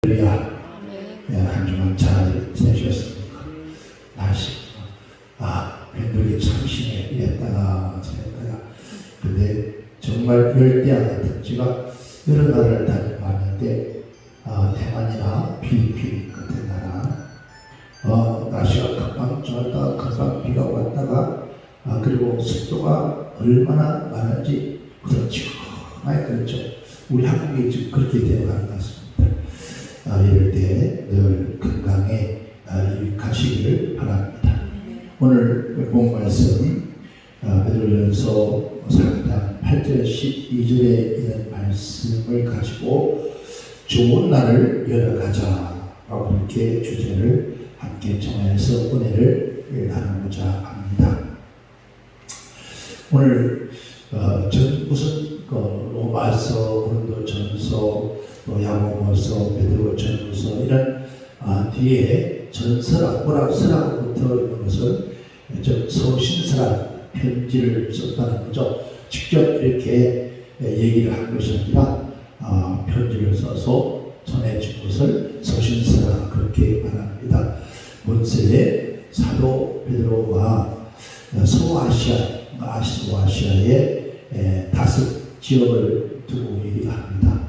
한 주간 잘 지내셨습니까? 날씨 팬들이 참 심해 이랬다가 저랬다가 근데 정말 열대야 같은 제가 여러 나라를 다녀봤는데 대만이나 필리핀 같은 나라 날씨가 금방 좋았다가 금방 비가 왔다가 그리고 습도가 얼마나 많은지 그렇죠. 그렇죠. 우리 한국이 지금 그렇게 되어가는 것 같습니다. 이럴 때 늘 건강에 유익하시기를 바랍니다. 오늘 본 말씀 베드로전서 3장 8절 12절에 있는 말씀을 가지고 좋은 날을 열어가자라고 이렇게 주제를 함께 정해서 은혜를 나누고자 합니다. 오늘 무슨 로마서, 고린도전서, 또 야고보서, 베드로전서 이런 뒤에 전서라, 뭐라고 서라고 붙어 있는 것은 서신서라 편지를 썼다는 거죠. 직접 이렇게 얘기를 한 것이 아니라 편지를 써서 전해준 것을 서신서라 그렇게 말합니다. 본세에 사도 베드로가 소아시아의 5 지역을 두고 얘기합니다.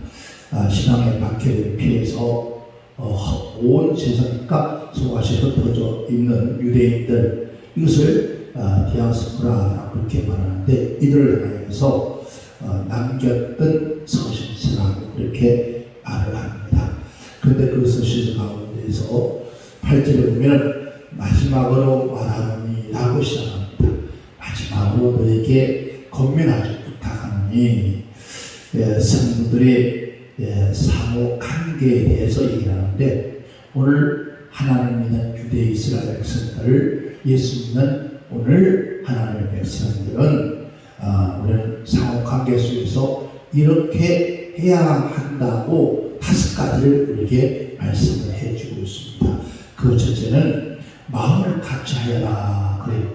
신앙의 박해를 피해서 온 세상과 소아시아에 흩어져 있는 유대인들 이것을 디아스포라라고 그렇게 말하는데 이들을 향해서 남겼던 서신서라고 그렇게 말을 합니다. 그런데 그 서신 가운데서 8절에 보면 마지막으로 말하노니라고 시작합니다. 마지막으로 너에게 권면하지 부탁하노니 성도들의 상호 관계에 대해서 얘기를 하는데 오늘 하나님 믿는 유대 이스라엘 백성들 예수 믿는 오늘 하나님의 백성들은 우리는 상호 관계 속에서 이렇게 해야 한다고 5가지를 우리에게 말씀을 해주고 있습니다. 그 첫째는 마음을 같이 하여라 그래요.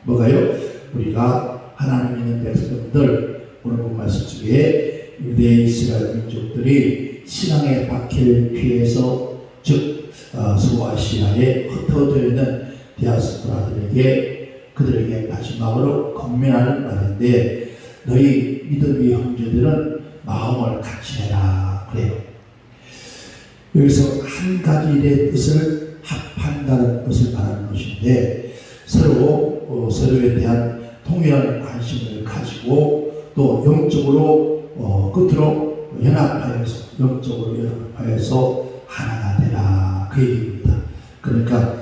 뭐가요? 우리가 하나님 믿는 백성들 오늘 본 말씀 중에 유대 이스라엘 민족들이 신앙의 박해를 피해서 즉 소아시아에 흩어져 있는 디아스포라들에게 그들에게 마지막으로 권면하는 말인데 너희 믿음의 형제들은 마음을 같이 해라 그래요. 여기서 한 가지 일의 뜻을 합한다는 것을 말하는 것인데 서로에 대한 통일한 관심을 가지고 또 영적으로 끝으로 영적으로 연합하여서 하나가 되라 그 얘기입니다. 그러니까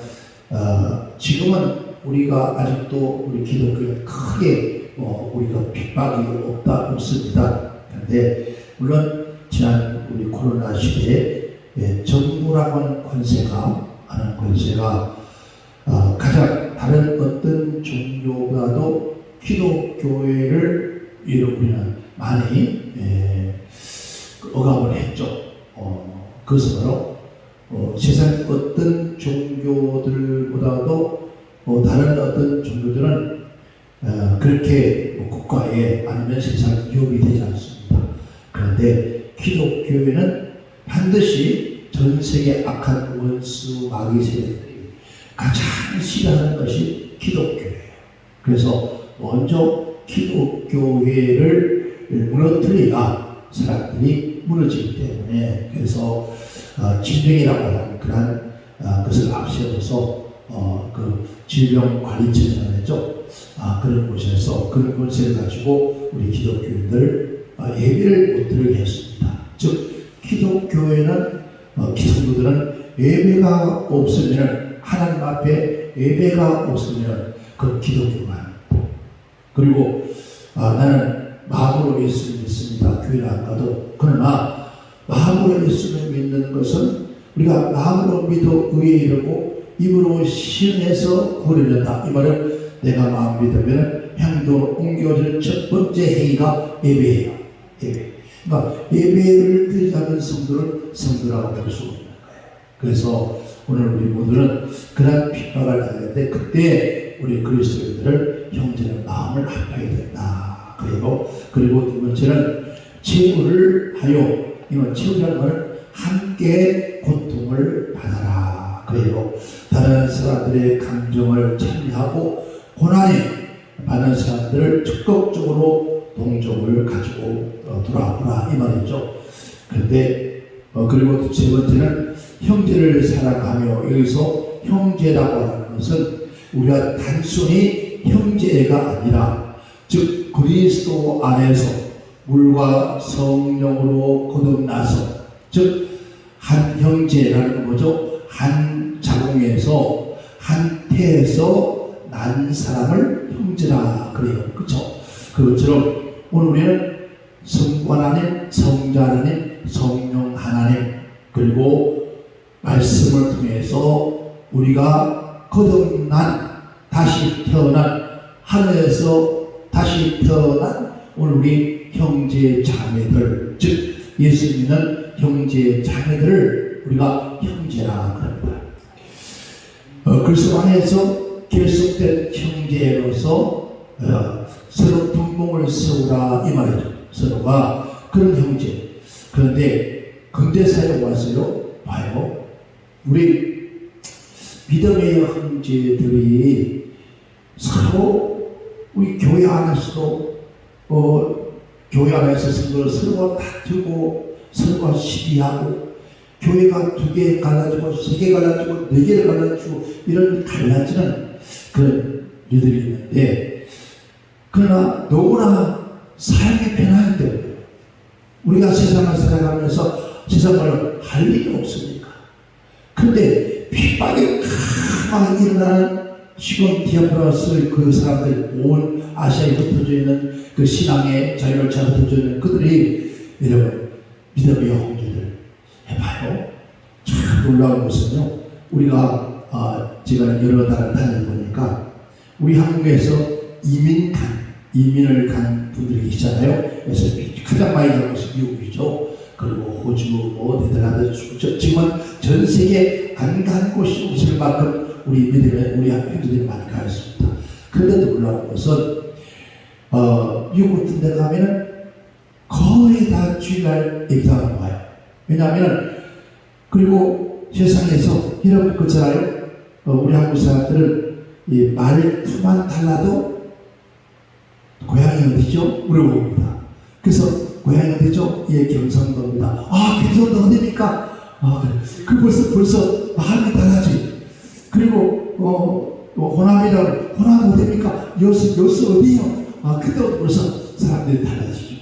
지금은 우리가 아직도 우리 기독교에 크게 우리가 핍박이 없습니다. 그런데 물론 지난 우리 코로나 시대에 정부라고 하는 권세가 가장 다른 어떤 종교보다도 기독교회를 우리는 많이 억압을 했죠. 그것은 바로 세상 어떤 종교들보다도 다른 어떤 종교들은 그렇게 국가에 아니면 세상 위협이 되지 않습니다. 그런데 기독교회는 반드시 전 세계 악한 원수 마귀 세력들이 가장 싫어하는 것이 기독교예요. 그래서 먼저 기독교회를 무너뜨려야 사람들이 무너지기 때문에 그래서 질병이라고 하는 그런 것을 앞세워서 그 질병관리청이라고 그런 곳에서 그런 권세를 가지고 우리 기독교인들 예배를 못 드리게 했습니다. 즉 기독교회는 기성도들은 예배가 없으면 하나님 앞에 예배가 없으면 그 기독교가 아닙니다. 그리고 나는 마음으로 예수를 믿습니다. 교회를 안 가도 그러나 마음으로 예수를 믿는 것은 우리가 마음으로 믿어 의에 이르고 입으로 시인해서 구원을 얻는다. 이 말은 내가 마음 믿으면 행동으로 옮겨질 첫 번째 행위가 예배예요. 그러니까 예배를 드리지 않는 성도라고 볼 수 없는 거예요. 그래서 오늘 우리 모두는 그런 핍박을 당했는데 그때 우리 그리스도인들을 형제는 마음을 합해야 된다. 그리고 두 번째는 채우를 하여 이건 채우라는 말은 함께 고통을 받아라. 그래요. 다른 사람들의 감정을 참여하고 고난에 받는 사람들을 적극적으로 동정을 가지고 돌아오라 이 말이죠. 그런데 그리고 세 번째는 형제를 사랑하며, 여기서 형제라고 하는 것은 우리가 단순히 형제가 아니라 즉 그리스도 안에서 물과 성령으로 거듭나서, 즉 한 형제라는 거죠. 한 자궁에서 한 태에서 난 사람을 형제라 그래요. 그렇죠? 그것처럼 오늘 우리는 성부 하나님, 성자 하나님, 성령 하나님, 그리고 말씀을 통해서 우리가 거듭난, 다시 태어난, 하늘에서 다시 태어난 오늘 우리 형제 자매들, 즉 예수 믿는 형제 자매들을 우리가 형제라 그럽니다. 그리스도 안에서 결속된 형제로서 서로 분봉을 세우라 이 말이죠. 서로가 그런 형제. 그런데 근대사에 와서요, 봐요. 우리 믿음의 형제들이 서로 우리 교회 안에서도 교회 안에서 서로가 다투고 서로가 시비하고, 교회가 2개 갈라지고 3개 갈라지고 4개를 갈라지고 이런 갈라지는 그런 일들이 있는데, 그러나 너무나 삶이 편한데 우리가 세상을 살아가면서 세상을 할 일이 없습니까? 근데 핍박이 막 일어나는 지금 디아프라스 그 사람들, 온 아시아에 흩어져 있는 그 신앙의 자유를 잘 흩어져 있는 그들이, 여러분 믿음의 형제들 해봐요. 참 놀라운 것은요, 우리가 제가 여러 나라를 다녀보니까 우리 한국에서 이민을 간 분들이 계시잖아요. 그래서 가장 많이 간 것이 미국이죠. 그리고 호주, 네덜란드, 지금은 전 세계 안 간 곳이 없을 만큼 우리 형제들이 많이 가 있습니다. 그런데 놀라운 것은 미국 같은 데 가면은 거의 다 주일날 예배당을 와요. 왜냐하면, 그리고 세상에서 이런 거 있잖아요. 우리 한국 사람들은 이 말투만 달라도 고향이 어디죠? 물어봅니다. 그래서 고향이 어디죠? 예, 경상도입니다. 아, 경상도 어디입니까? 아, 그래. 벌써 마음이 달라지. 그리고 호남이라고, 호남 어디입니까? 여수 어디요? 아, 그때부터 벌써 사람들이 달라지죠.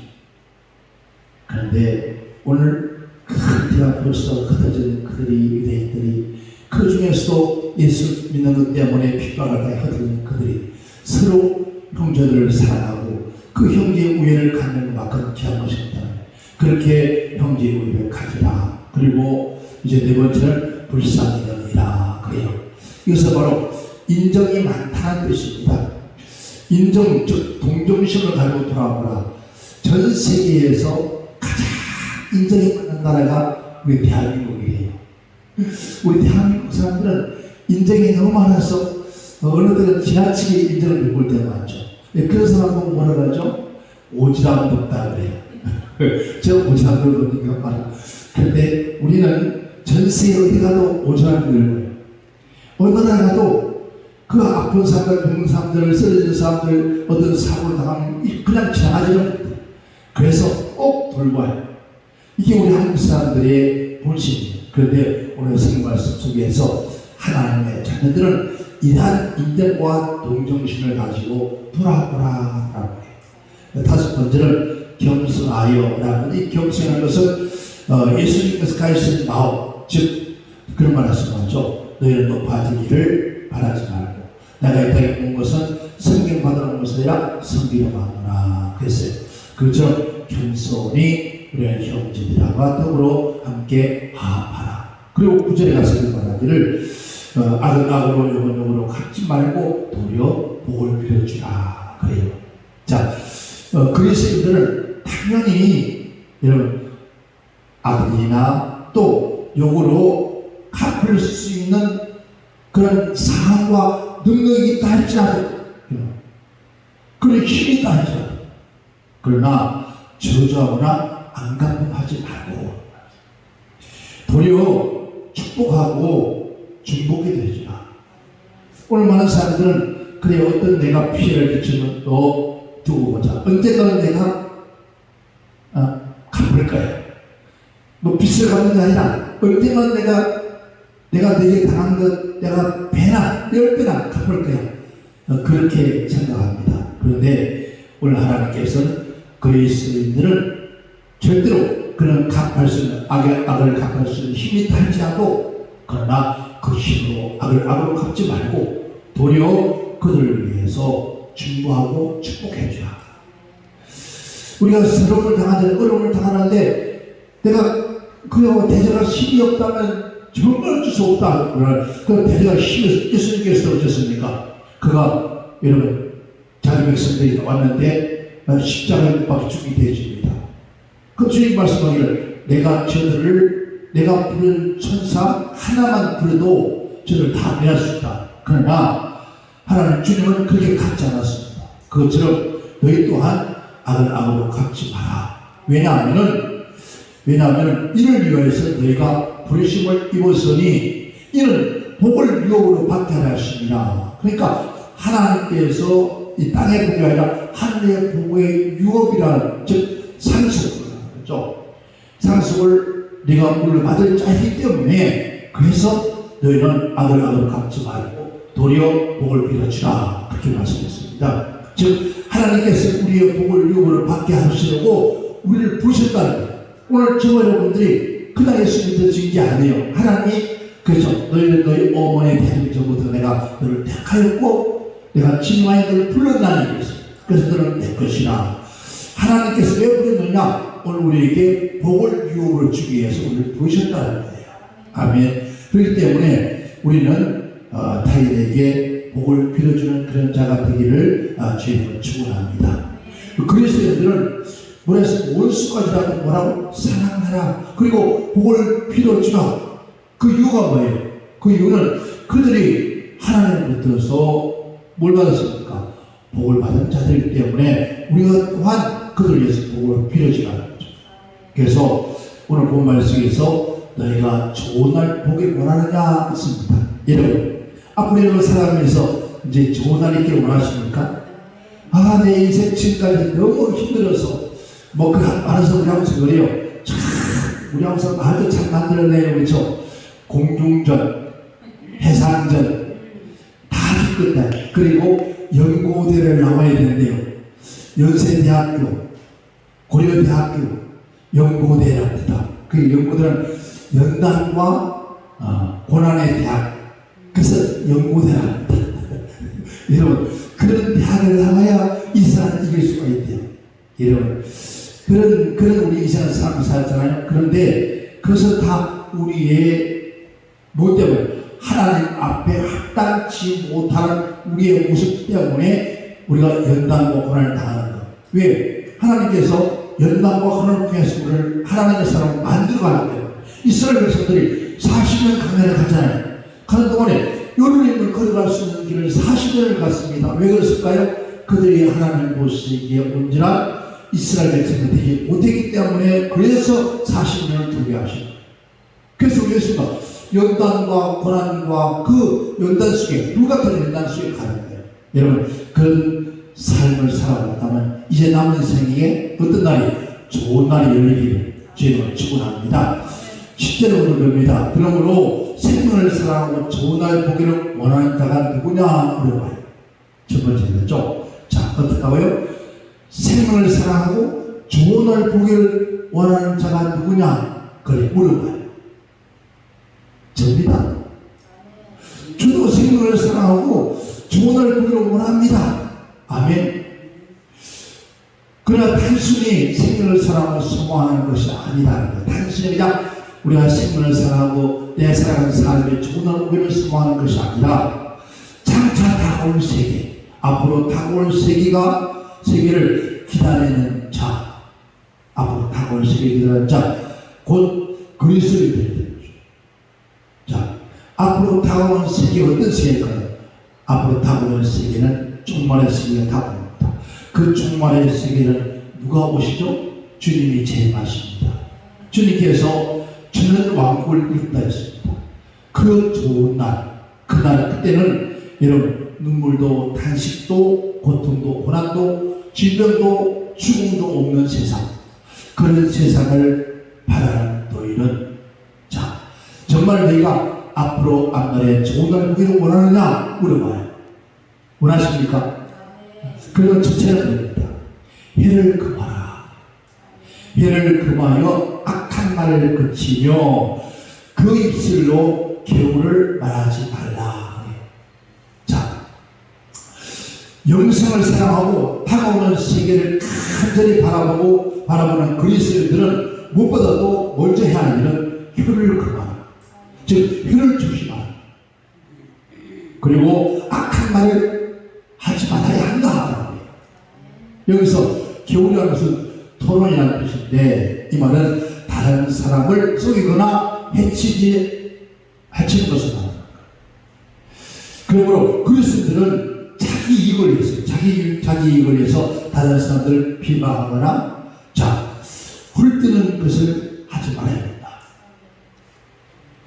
그런데 오늘 큰 디아프로스가 흩어진 그들이, 유대인들이, 그 중에서도 예수 믿는 것 때문에 핍박을 당해 흩어진 그들이 서로 형제들을 사랑하고 그 형제의 우애를 갖는 것만큼 귀한 것이 없다. 그렇게 형제의 우애를 가지라. 그리고 이제 네 번째는 불쌍히 여기라 그래요. 이것은 바로 인정이 많다는 뜻입니다. 인정, 즉 동정심을 가지고 돌아오거나, 전 세계에서 가장 인정이 많은 나라가 우리 대한민국이에요. 우리 대한민국 사람들은 인정이 너무 많아서 어느 때는 지나치게 인정을 못 볼 때가 많죠. 그런 사람은 뭐라 그러죠? 오지랖 높다 그래요. 제가 오지랖 넓으니까 말이에요. 그런데 우리는 전 세계 어디 가도 오지랖이 넓어요. 어느 나라 가도 그 아픈 사람들, 병든 사람들, 쓰러진 사람들, 어떤 사고를 당하면 그냥 지나가지는 못해요. 그래서 꼭 돌봐요. 이게 우리 한국 사람들의 본심이에요. 그런데 오늘 성경 말씀 속에서 하나님의 자녀들은 이러한 인정과 동정심을 가지고 돌아오라 라고 해요. 다섯 번째는 겸손하여라는, 이 겸손한 것은 예수님께서 가르치신 마음, 즉 그런 말 말씀하죠. 너희는 높아지기를 바라지 말고 내가 이 땅에 온 것은 성경 받아놓은 것이 아니라 성기로 마누라 그랬어요. 그렇죠. 겸손히 우리의 형제들과 더불어 함께 화합하라. 그리고 9절에 가서 말하기를 악은 악으로 영은 영으로 갚지 말고 도리어 복을 빌어주라 그래요. 자, 그리스도인들은 당연히 여러분 악이나 또 욕으로 갚을 수 있는 그런 상황과 능력이 있다 할지라도, 그런 힘이 있다 할지라도, 그러나 저주하거나 안갚음하지 말고 도리어 축복하고 중복이 되주라. 오늘 많은 사람들은 그래 어떤 내가 피해를 끼치면 또 두고 보자. 언젠가는 내가 갚을 거야. 뭐 빚을 갚는 게 아니라 언젠가는 내가 내게 당한 것 내가 배나 10배나 갚을 거야. 그렇게 생각합니다. 그런데 오늘 하나님께서는 그리스도인들은 절대로 그런 갚을 수 있는 악을 갚을 수 있는 힘이 닿지 않고, 그러나 그 힘으로 악으로 갚지 말고 도리어 그들을 위해서 중보하고 축복해주라. 우리가 서러움을 당하는데, 어려움을 당하는데 내가 그하고 대적할 힘이 없다면 정말 어쩔 수 없다. 그 대적할 힘이 예수님께서 어쩌습니까? 그가 여러분 자기 백성들이 왔는데 십자가에 못 박혀 죽게 되어집니다. 그 주님 말씀하기를 내가 부른 천사 하나만 부려도 저를 다 멸할 수 있다. 그러나 하나님 주님은 그렇게 갚지 않았습니다. 그것처럼 너희 또한 악을 악으로 갚지 마라. 왜냐하면 이를 위하여서 너희가 부르심을 입었으니 이는 복을 유업으로 받게 하려 하십니다. 그러니까 하나님께서 이 땅의 복이 아니라 하늘의 복의 유업이라는, 즉 상속을 하죠. 상속을 네가 물려받을 자이기 때문에, 그래서 너희는 악을 악으로 갚지 말고 도리어 복을 빌어주라. 그렇게 말씀했습니다. 즉 하나님께서 우리의 복을 유업으로 받게 하시려고 우리를 부르셨다는 거예요. 오늘 저와 여러분들이 그냥 예수 믿어진 게 아니에요. 하나님이 그렇죠. 너희는 너희 어머니의 태중 전부터 내가 너를 택하였고 내가 진화에 너를 불렀나니 그래서 너는 내 것이라. 하나님께서 왜 부르느냐? 오늘 우리에게 복을 유업으로 주기 위해서 우리를 부르셨다는 거예요. 아멘. 그렇기 때문에 우리는 타인에게 복을 빌어주는 그런 자가 되기를 주님을 축원합니다. 그리스도인들은 뭐래서 원수까지라도 뭐라고? 사랑하라. 그리고 복을 빌어주라. 그 이유가 뭐예요? 그 이유는 그들이 하나님으로부터서 뭘 받았습니까? 복을 받은 자들이기 때문에 우리가 또한 그들을 위해서 복을 빌어주라는 거죠. 그래서 오늘 본 말씀에서 너희가 좋은 날 보길 원하느냐 했습니다. 여러분 앞으로 여러분 살아가면서 이제 좋은 날 있길 원하십니까? 내 인생 지금까지 너무 힘들어서 뭐 알아서 우리 하면서 그래요. 참 우리 하면서 말도 참 만들어내요. 그렇죠? 공중전, 해상전 다 끝나. 그리고 연고대를 나와야 되는데요. 연세대학교, 고려대학교, 연고대랍니다. 그 연고대는 연단과 고난의 대학. 그래서 연고대랍니다. 여러분 그런 대학을 나와야 이 사람을 이길 수가 있대요. 여러분 그런 우리 이상한 삶을 살잖아요. 그런데 그것은 다 우리의 뭐 때문에? 하나님 앞에 합당치 못하는 우리의 모습 때문에 우리가 연단과 고난을 당하는 것. 왜? 하나님께서 연단과 고난을 통해서 우리를 하나님의 사람을 만들어가는 거예요. 이스라엘 백성들이 40년 강연을 갔잖아요. 가는 동안에 요르단을 걸어갈 수 있는 길을 40년을 갔습니다. 왜 그랬을까요? 그들이 하나님 보시기에 온전한 이스라엘 백성이 되지 못했기 때문에, 그래서 40년을 두게 하신 거예요. 그래서 우리 예수가 연단과 고난과 그 연단 속에, 불같은 연단 속에 가는 거예요. 여러분 그런 삶을 살아갔다면 이제 남은 생에 어떤 날이? 좋은 날이 열리기를 주님을 축원합니다. 10절에 오늘 겁니다. 그러므로 생명을 사랑하고 좋은 날 보기를 원하는 자가 누구냐 물어봐요. 첫 번째는죠. 자, 어떻게 하고요? 생명을 사랑하고 좋은 날 보기를 원하는 자가 누구냐? 그래 물어봐요. 접니다. 저도 생명을 사랑하고 좋은 날 보기를 원합니다. 아멘. 그러나 단순히 생명을 사랑하고 소망하는 것이 아니라는 거예요. 단순히 그냥 우리가 생명을 사랑하고 내 살아가는 삶에 좋은 날 보기를 소망하는 것이 아니라 장차 다가올 세계, 앞으로 다가올 세계를 기다리는 자, 앞으로 다가올 세계를 기다리는 자, 곧 그리스도인들이 되는 거죠. 자, 앞으로 다가오는 세계 어떤 세계일까요? 앞으로 다가오는 세계는 종말의 세계가 다가옵니다. 그 종말의 세계는 누가 오시죠? 주님이 재림하십니다. 주님께서 저는 왕국을 이룬다 했습니다. 그 좋은 날, 그날, 그때는 여러분 눈물도 탄식도 고통도 고난도 질병도 죽음도 없는 세상, 그런 세상을 바라는 너희는, 자, 정말 너희가 앞으로 앞날에 좋은 날 보기를 원하느냐 물어봐요. 원하십니까? 그리고 첫째는 됩니다. 해를 금하라. 해를 금하여 악한 말을 그치며 그 입술로 교훈을 말하지 말라. 자, 영생을 사랑하고 다가오는 세계를 간절히 바라보는 그리스도인들은 무엇보다도 먼저 해야 할 일은 혀를 금하라. 즉 혀를 조심하라. 그리고 악한 말을 하지 말아야 한다. 여기서 교훈이라는 것은 토론이라는 뜻인데, 이 말은 다른 사람을 속이거나 해치는 것을 말합니다. 그러므로 그리스도인들은 자기 이익을 위해서, 자기 이익을 위해서 다른 사람들을 비방하거나, 자, 훌뜨는 것을 하지 말아야 된다.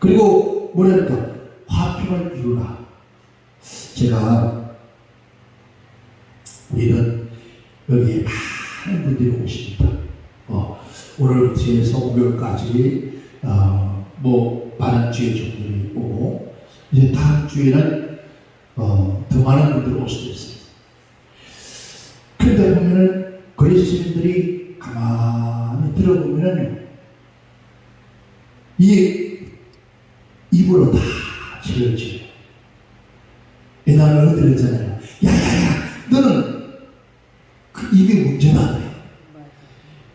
그리고 뭐랄까, 화평을 이루라. 제가 우리는 여기에 많은 분들이 오십니다. 오늘부터 해서 목요일까지 많은 주의 종들이 오고, 이제 다음 주에는 더 많은 분들이 올 수도 있어요. 그런데 보면은 그리스도인들이 가만히 들어보면은 이 입으로 다 지어지요. 옛날에 들었잖아요. 야야야, 너는 그 입이 문제다.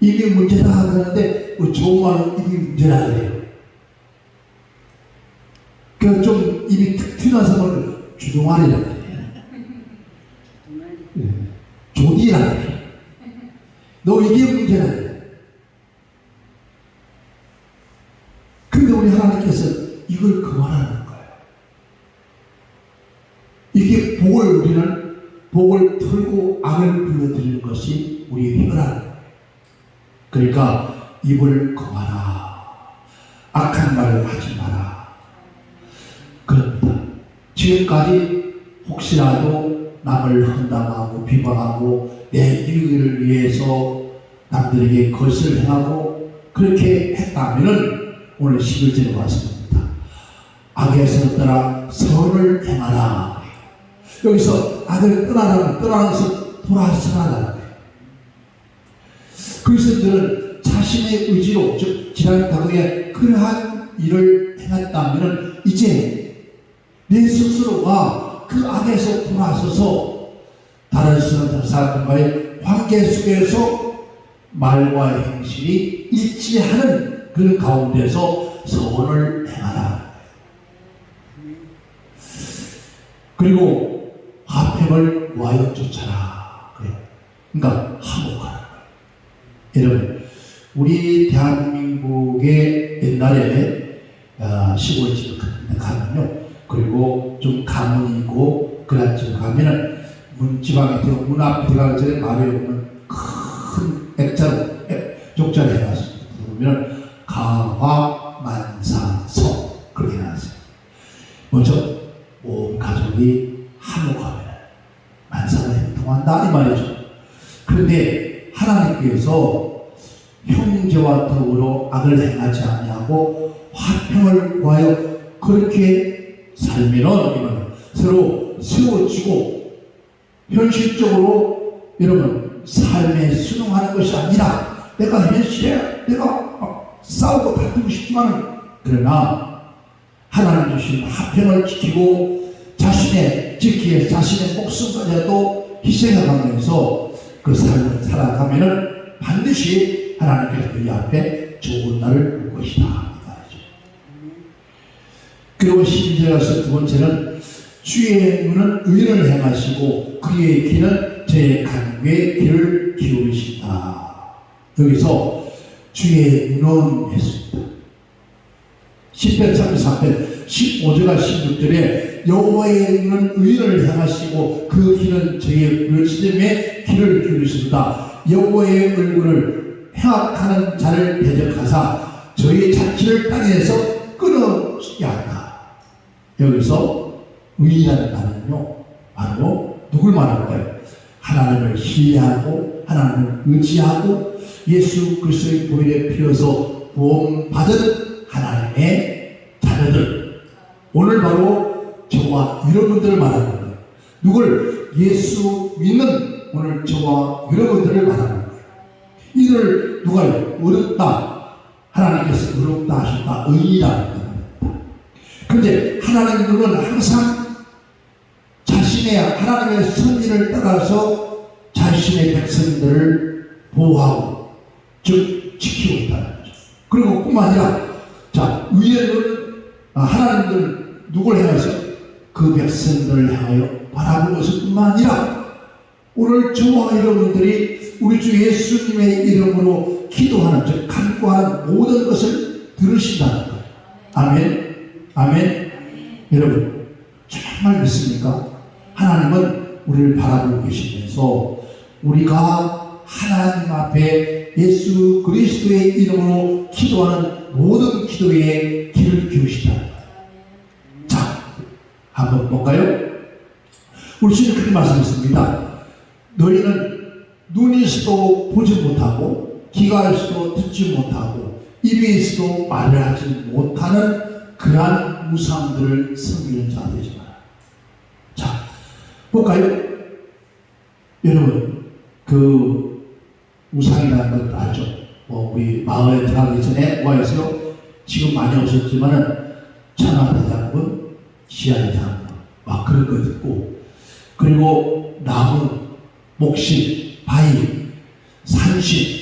입이 문제다 하는데 좋은 말은 입이 문제다 그래요. 그래서 좀 입이 툭 튀어나서 뭘 주둥아리라 그래요. 조디라 그래요. 너 이게 문제다 그래요. 근데 우리 하나님께서 이걸 그만하는 거예요. 이게 우리는 복을 털고 악을 불러들이는 것이 우리의 혀라는 거예요. 그러니까 입을 금하라. 악한 말을 하지 마라. 그럽니다. 지금까지 혹시라도 남을 험담하고 비방하고 내 이익을 위해서 남들에게 것을 행하고 그렇게 했다면 오늘 11절에 왔습니다. 악에서 떠나 선을 행하라. 여기서 악을 떠나는 것은 돌아서라는 거예요. 그리스도인들은 자신의 의지로, 즉 지난 과거에 그러한 일을 행했다면 이제 내 스스로가 그 악에서 돌아서서 다른 사람들과의 관계 속에서 말과 행실이 일치하는 그 가운데서 선을 행하라. 그리고 화평을 구하여 쫓아라. 그러니까 화목하라. 여러분, 우리 대한민국의 옛날에 시골집 같은 데 가면요, 그리고 좀 가문이 있고 그런 집에 가면은 문지방에 문 앞에 들어가기 전에 말에 보면 큰 액자로 쪽자로 해놨습니다. 보면 가화만사성 그렇게 해놨어요. 먼저 온 가족이 화목하면 만사가 행통한다 이 말이죠. 그런데 하나님께서 형제와 더불어 악을 행하지 아니하고 화평을 구하여 그렇게 살면은 서로 세워지고 현실적으로 여러분 삶에 순응하는 것이 아니라 내가 현실에 내가 싸우고 다투고 싶지만은 그러나 하나님 주신 화평을 지키고 지키기에 자신의 목숨까지도 희생해가면서 그 삶을 살아가면은 반드시 하나님께서 그 앞에 좋은 날을 볼 것이다. 그리고 12절에서 두 번째는 주의 눈은 의를 행하시고 그의 귀는 제 간구의 귀를 기울이신다. 여기서 주의 눈은 했습니다. 10편 33편 15절과 16절에 여호와의 눈은 의를 행하시고 그 귀는 저의 멸시됨의 귀를 기울이신다. 여호와의 얼굴을 행악하는 자를 대적하사 저희 자취를 땅에서 끊어지게 한다. 여기서 의라는 단어는요, 바로 누굴 말할까요? 하나님을 신뢰하고 하나님을 의지하고 예수 그리스도의 보혈에 피어서 구원받은 하나님의 자녀들, 오늘 바로 저와 여러분들을 말하는 거예요. 누굴? 예수 믿는 오늘 저와 여러분들을 말하는 거예요. 이들 누가요? 어렵다. 하나님께서 어렵다 하셨다. 의인이라는 겁니다. 그런데 하나님은 항상 자신의 하나님의 선지를 따라서 자신의 백성들을 보호하고 즉 지키고 있다는 거죠. 그리고 뿐만 아니라 의인은 하나님들 누굴 향해서 그 백성들을 향하여 바라보는 것일 뿐만 아니라 오늘 저와 여러분들이 우리 주 예수님의 이름으로 기도하는 즉 간구하는 모든 것을 들으신다는 거예요. 아멘. 아멘. 여러분 정말 믿습니까? 하나님은 우리를 바라보고 계시면서 우리가 하나님 앞에 예수 그리스도의 이름으로 기도하는 모든 기도에 귀를 기울이시다는 거예요. 자, 한번 볼까요? 우리 주님 그렇게 말씀했습니다. 너희는 눈이 있어도 보지 못하고 귀가 있어도 듣지 못하고 입이 있어도 말을 하지 못하는 그러한 우상들을 섬기는 자 되지 마라. 자, 볼까요? 여러분 그 우상이라는 것 알죠? 우리 마을에 들어가기 전에 와있어요. 지금 많이 없었지만은 천하대장군, 시야대장군 막 그런 거 듣고, 그리고 나무, 목신, 바위, 산신,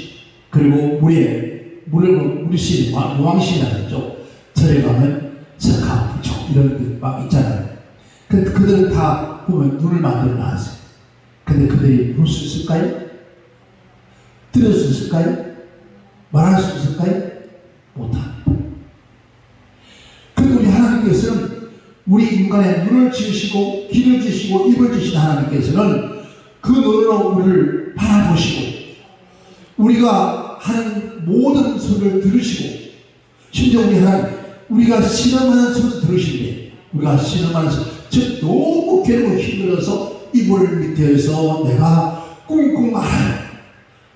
그리고 물신, 무왕신이라고 했죠. 절에 가면 석화, 부처 이런 게 막 있잖아요. 근데 그들은 다 보면 눈을 만들어 놨어요. 근데 그들이 볼 수 있을까요? 들을 수 있을까요? 말할 수 있을까요? 못합니다. 그런데 우리 하나님께서는 우리 인간의 눈을 지으시고 귀를 지으시고 입을 지으신 하나님께서는 그 눈으로 우리를 바라보시고 우리가 하는 모든 소리를 들으시고, 심지어 우리 하나님 우리가 신음하는 소리도 들으시는데, 우리가 신음하는 소리, 즉 너무 괴롭고 힘들어서 이불 밑에서 내가 꿍꿍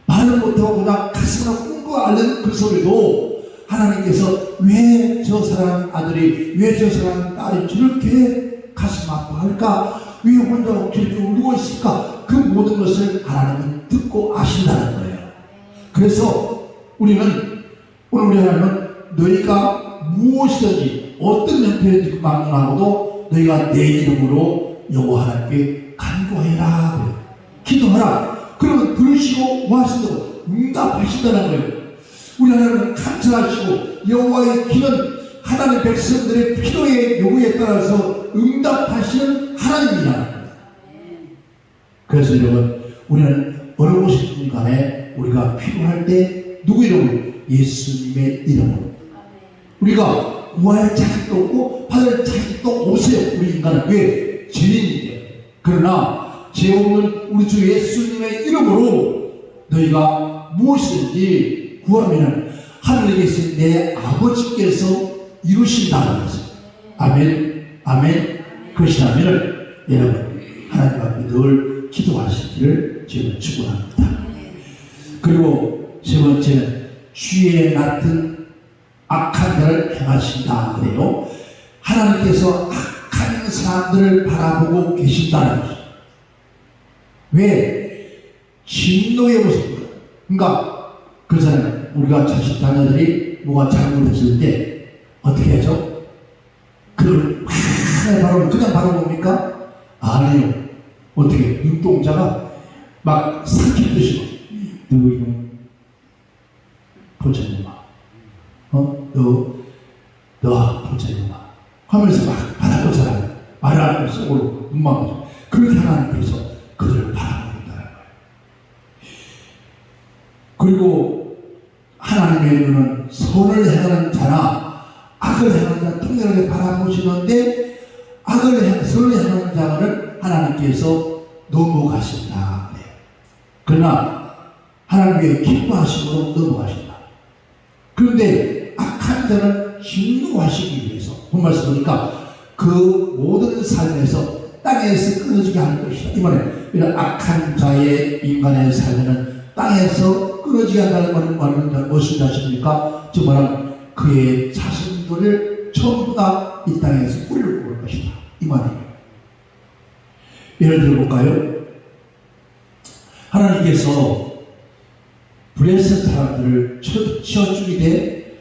말을 못하고 그냥 가슴으로 꿍꿍 앓는 그 소리도 하나님께서 왜 저 사람 아들이, 왜 저 사람 딸이 저렇게 가슴 아파할까, 왜 혼자 저렇게 울고 있을까, 그 모든 것을 하나님은 듣고 아신다는 거예요. 그래서 우리는 오늘 우리 하나님은 너희가 무엇이든지 어떤 형편이든지 막론하고도 너희가 내 이름으로 여호와 하나님께 간구하라, 기도하라. 그러면 들으시고 뭐 하신다고? 응답하신다는 거예요. 우리 하나님은 감찰하시고 여호와의 귀는 하나님의 백성들의 필요의 요구에 따라서 응답하시는 하나님이라는 거예요. 그래서 여러분 우리는 어느 곳이든 간에 우리가 필요할 때 누구 이름으로? 예수님의 이름으로. 우리가 구할 자격도 없고 받을 자격도 없어요. 우리 인간은. 왜? 죄인인데. 그러나 죄 없는 우리 주 예수님의 이름으로 너희가 무엇이든지 구하면 하늘에 계신 내 아버지께서 이루신다는 것을. 아멘. 아멘. 그러시다면 여러분 하나님 앞에 늘 기도하시기를 저는 축원합니다. 그리고 세 번째는 주의 같은 악한 자를 행하신다 그래요. 하나님께서 악한 사람들을 바라보고 계신다는 것이죠. 왜? 진노의 모습입니다. 그러니까 그렇잖아요. 우리가 자녀들이 뭐가 잘못했을 때 어떻게 하죠? 그걸 바로 그냥 바라봅니까? 아니요. 어떻게? 눈동자가 막 삼키듯이 너 이놈 보자님아, 너 보자님아 하면서 막 바라보잖아요. 말하는 속으로 눈만 보죠. 그렇게 하나님께서 그들을 바라보는다는 거예요. 그리고 하나님의 눈은 선을 행하는 자나 악을 행하는 자를 통렬하게 바라보시는데, 선을 행하는 자를 하나님께서 넘어가신다. 그러나 하나님의 기뻐하심으로 넘어가신다. 그런데 악한 자를 진노하시기 위해서 본 말씀 보니까 그 모든 삶에서 땅에서 끊어지게 하는 것이다. 이 말에 이런 악한 자의 인간의 삶에는 땅에서 끊어지게 한다는 말은 무엇인지 아십니까? 즉 말하면 그의 자손들을 전부 다 이 땅에서 뿌리를 뽑을 것이다. 이 말이에요. 예를 들어볼까요? 하나님께서 블레셋 사람들을 치워주기 때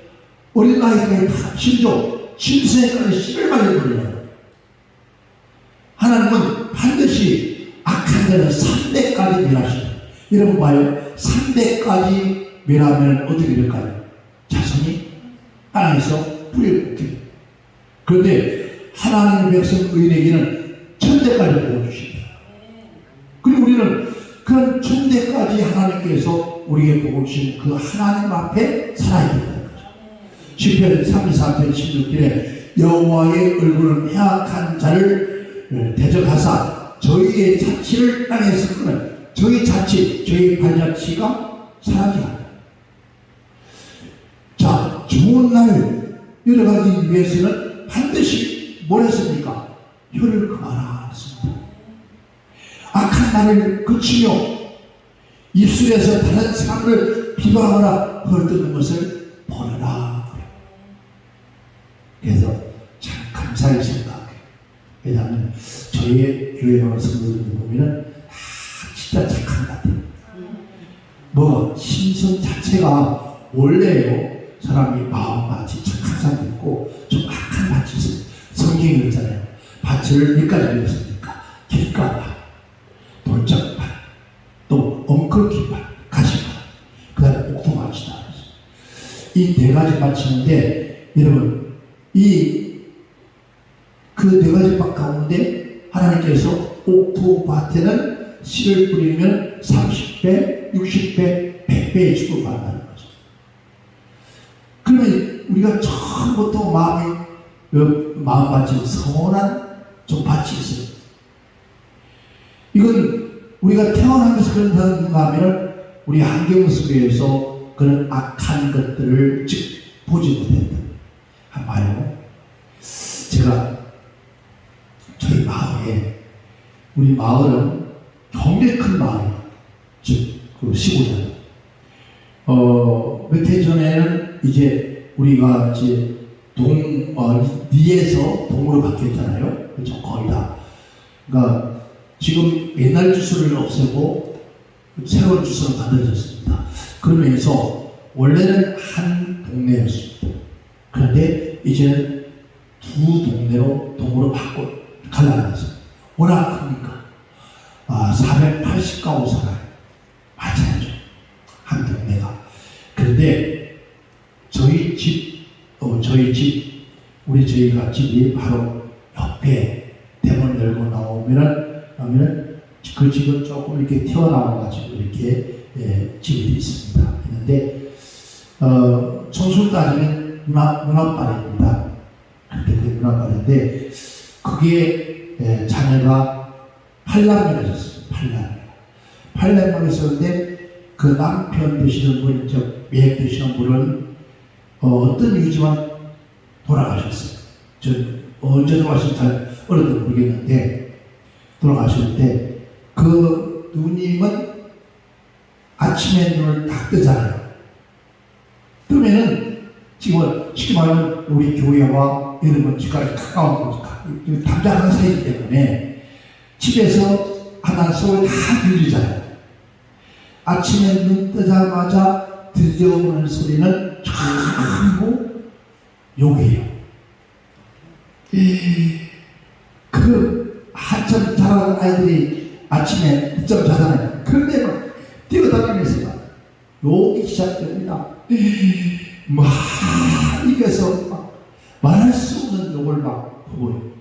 어린 나이까지 다 심지어 짐승에까지 씨를 말려버리는 하나님은 반드시 악한 자는 3대까지 멸하시다. 여러분 봐요. 3대까지 멸하면 어떻게 될까요? 자손이 땅에서 뿌리를 뽑힙니다. 그런데 하나님의 백성 의인에게는 1000대까지 보여주십니다. 그리고 우리는 그런 1000대까지 하나님께서 우리에게 보여주신 그 하나님 앞에 살아야 된다는 거죠. 시편 34편 16절에 여호와의 얼굴은 해악한 자를 대적하사 저희의 자치를 땅에서 끊어 저희 자치, 저희 발자취가 사라지한다. 자, 좋은 날 열어가기 위해서는 반드시 뭘 했습니까? 혀를 그만하라 했습니다. 악한 말을 그치며 입술에서 다른 사람을 비방하거나 헐뜯는 것을 버려라. 그래서 참 감사히 생각해요. 왜냐하면 저희의 교회 나온 성도들 보면은 진짜 착한 것 같아요. 뭐 신선 자체가 원래요 사람이 마음같이 착한 사람이 있고 좀 악한 밭이 있어요. 성경이 그러잖아요. 밭을 몇 가지 배웠습니까? 길가밭, 돌짝밭, 또 엉클기밭, 가시밭, 그 다음에 옥토밭이다. 이 네 가지 밭이 있는데 여러분 그 네 가지 밭 가운데 하나님께서 옥토밭에는 씨를 뿌리면 30배, 60배, 100배의 축복을 받는다는 거죠. 그러면 우리가 처음부터 마음밭이 선한 좀 밭이 있어요. 이건 우리가 태어나면서 그런가 하면 우리 환경 속에서 그런 악한 것들을 보지 못했다. 한번 봐요. 제가 저희 마을에 우리 마을은 굉장히 큰 마을이에요. 즉 그 시골이에요. 몇 해 전에는 이제 우리가 이제 리에서 동으로 바뀌었잖아요. 그렇죠? 거의 다. 그러니까 지금 옛날 주소를 없애고 새로운 주소로 만들어졌습니다. 그러면서 원래는 한 동네였습니다. 그런데 이제는 두 동네로 동으로 갈라놨어요. 워낙 크니까 480가구 살아요. 맞아요. 한 동네가. 그런데 저희가 집이 바로 옆에 대문 열고 나오면은 그 집은 조금 이렇게 튀어나와가지고 이렇게 집이 있습니다. 있는데 청술 따지면 문화발입니다. 그때 그 문화발인데 그게 자녀가 8남매였어요. 8남매가 있었는데 그 남편 되시는 분, 매 되시는 분은 어떤 이유지만 돌아가셨어요. 전 언제 돌아가신지 잘 어려도 모르겠는데 돌아가셨는데 그 누님은 아침에 눈을 딱 뜨잖아요. 뜨면은 지금 쉽게 말하면 우리 교회와 여러분 집까지 가까운 곳, 담장한 사이기 때문에 집에서 하나 소리 다 들리잖아요. 아침에 눈 뜨자마자 들려오는 소리는 전부 욕이에요. 그 한참 자라는 아이들이 아침에 늦잠 자잖아요. 그런데 막 뛰어다니면서 막 욕이 시작됩니다. 막 입에서 막 말할 수 없는 욕을 막 하고요.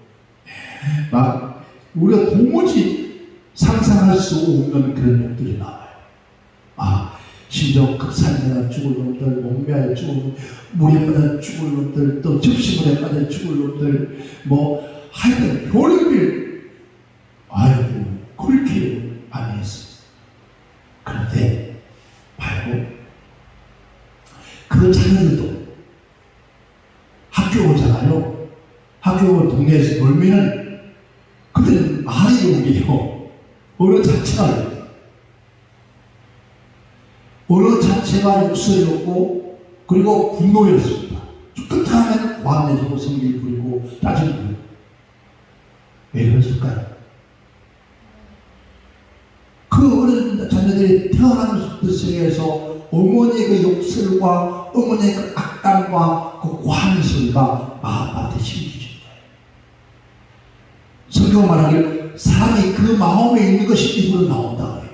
막 우리가 도무지 상상할 수 없는 그런 욕들이 나와요. 심지어 급산에 죽을 놈들, 몸매에 죽을 놈들, 물에 빠져 죽을 놈들, 또 접시물에 빠져 죽을 놈들, 하여튼 별의별 그렇게 많이 했어요. 그런데 바로 그 자녀들도 여러분 동네에서 놀면은 그들은 말이 욕이에요. 언어 자체가 언어 자체가 욕설이었고 그리고 분노였습니다. 끝하면 화내고 성질 부리고 짜증 부리고 왜 그랬을까요? 그 어린 자녀들이 태어나는 세계에서 어머니의 그 욕설과 어머니의 그 악담과 그 과한 소리가 마음한테 심기준 거예요. 성경 말하기를 사람이 그 마음에 있는 것이 입으로 나온다 그래요.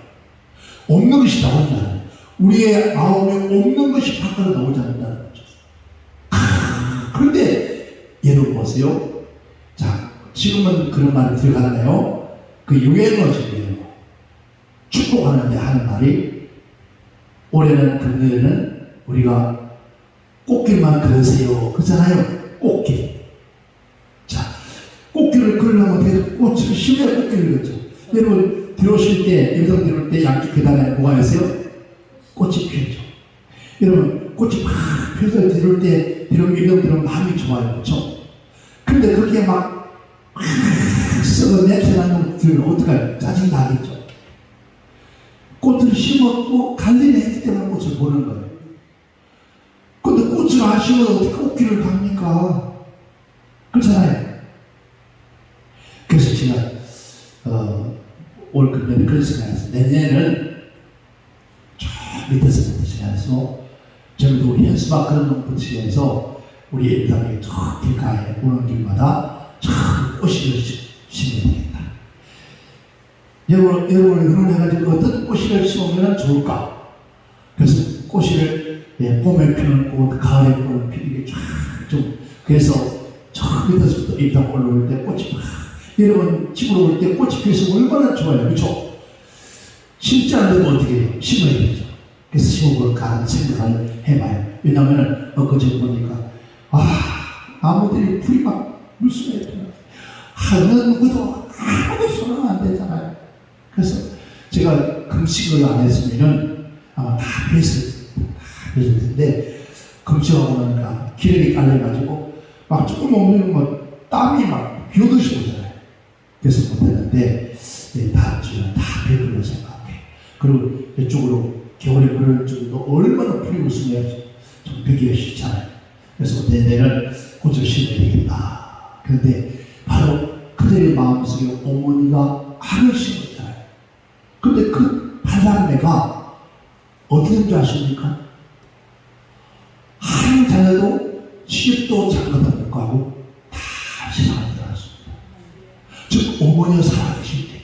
없는 것이 나온다는 우리의 마음에 없는 것이 밖으로 나오지 않는다는 거죠. 그런데 여러분 보세요. 자, 지금은 그런 말이 들어갔나요? 그 유행어잖아요. 축복하는데 하는 말이 올해는 금년에는 우리가 꽃길만 걸으세요 그러잖아요. 꽃길. 자, 꽃길을 걸으려면 어떻게 꽃을 심어야 꽃길을 걷죠. 여러분 들어오실 때 영상 들어올 때 양쪽 계단에 뭐가 있어요? 꽃이 피죠. 여러분 꽃이 막 펴서 들어올 때 들어오면 마음이 좋아요. 그렇죠? 근데 그게 막 썩은 냄새 나는 거 들으면 어떡해요? 짜증 나겠죠. 꽃을 심었고 관리를 했기 때문에 꽃을 보는 거예요. 근데 꽃을 안 심어도 어떻게 꽃길을 갑니까? 그렇잖아요. 그래서 제가 올 금년에 그런 생각을 했어요. 내년에는 저 밑에서부터 시작해서 저희도 현수막 그런 것부터 시작해서 우리 예배당에 저 길가에 오는 길마다 저 꽃을 심어야 되겠다. 여러분을 의논해가지고 어떤 꽃을 심으면 좋을까? 그래서 꽃을 봄에 피는 꽃, 가을에 피는 피는 게 쫙 좀 그래서 저 밑에서부터 입당 올라올 때 꽃이 막 여러분 집으로 올 때 꽃이 피어서 얼마나 좋아요. 그렇죠? 심지 않으면 어떻게 해요? 심어야 되죠. 그래서 심어볼까 하는 생각을 해봐요. 왜냐하면 엊그제 보니까 나무들이 풀이 막 물수가 있더라고요. 하는 누구도 아무도 손은 안 되잖아요. 그래서 제가 금식을 안 했으면은 아마 다 뺐을 텐데 금식하고 나니까 기력이 깔려가지고 막 조금 먹는 거 땀이 막 비오듯이 오잖아요. 그래서 못했는데 다음 주에는 다 배불러 생각해. 그리고 이쪽으로 겨울에 그럴 적도 얼마나 풀이 웃으면 좀 베기가 싫잖아요. 그래서 내년에는 꽃을 심어야 되겠다. 그런데 바로 그들의 마음속에 어머니가 악을 심었잖아요. 근데 그 발람매가 어떻게 된 줄 아십니까? 한 자녀도 시집도 장가도 못 가고 다 세상에 들어갔습니다. 즉 어머니가 살아계실 때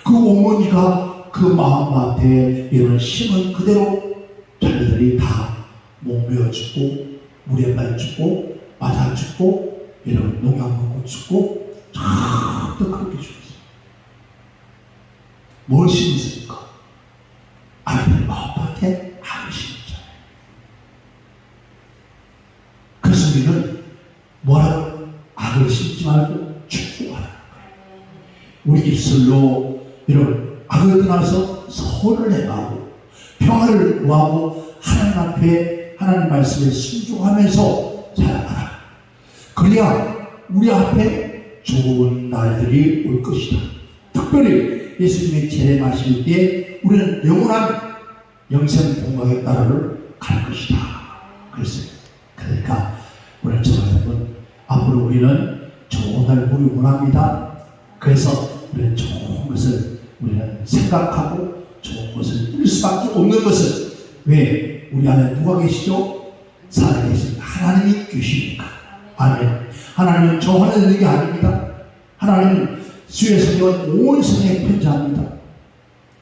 그 어머니가 그 마음밭에 이런 심은 그대로 자녀들이 다 목매어 죽고 물에 빠져 죽고 맞아 죽고 이런 농약 먹고 죽고 또 그렇게 죽었어요. 뭘 심었습니까? 아이들 마음밭에 악을 심었잖아요. 그래서 우리는 뭐라고? 악을 심지 말고 축복하라는 거예요. 우리 입술로 이런 악을 떠나서 선을 행하고 평화를 구하고 하나님 앞에 하나님 말씀에 순종하면서 살아가라. 그래야 우리 앞에 좋은 날들이 올 것이다. 특별히 예수님의 재림하실 때 우리는 영원한 영생 동락의 나라를 갈 것이다. 그랬어요. 그러니까 오늘 저와 여러분 앞으로 우리는 좋은 날 보기 원합니다. 그래서 우리는 좋은 것을 우리는 생각하고 좋은 것을 누릴 수밖에 없는 것은 왜? 우리 안에 누가 계시죠? 살아계신 하나님이 계시니까. 아멘. 하나님은 저 하나 있는 게 아닙니다. 하나님은 주의 성령은 온 세상에 편지합니다.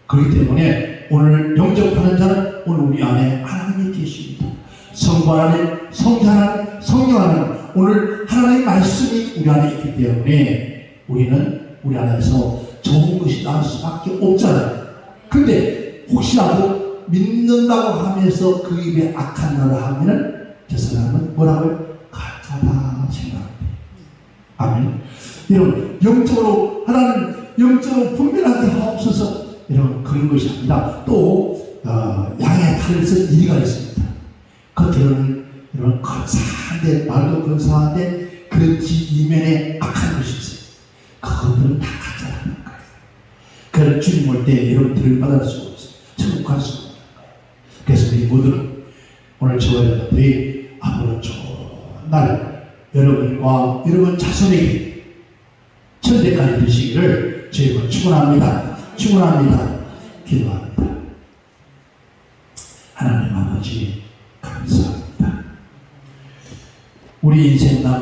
그렇기 때문에 오늘 영접하는 자는 오늘 우리 안에 하나님이 계십니다. 성부 하나님, 성자 하나님, 성령 하나님, 오늘 하나님의 말씀이 우리 안에 있기 때문에 우리는 우리 안에서 좋은 것이 나올 수밖에 없잖아요. 근데 혹시라도 믿는다고 하면서 그 입에 악한 말을 하면은 저 사람은 뭐라고요? 가짜다 생각합니다. 아멘. 여러분 영적으로 하나님 영적으로 분별하게 하옵소서. 여러분 그런 것이 아니라 또 양의 탈을 쓴 이리가 있습니다. 겉으로는 여러분 근사한데 말도 근사한데 그 그 이면에 악한 것이 있어요. 그것들은 다 가짜라는 거예요. 그런 주님 올 때 여러분들을 받을 수가 없어요. 천국 갈 수가 없는 거예요. 그래서 우리 모두는 오늘 저와 여러분들이 앞으로 좋은 날 여러분과 여러분 자손에게 천대까지 되시기를 주님을 축원합니다. 축원합니다. 기도합니다. 하나님 아버지 감사합니다. 우리 인생 남은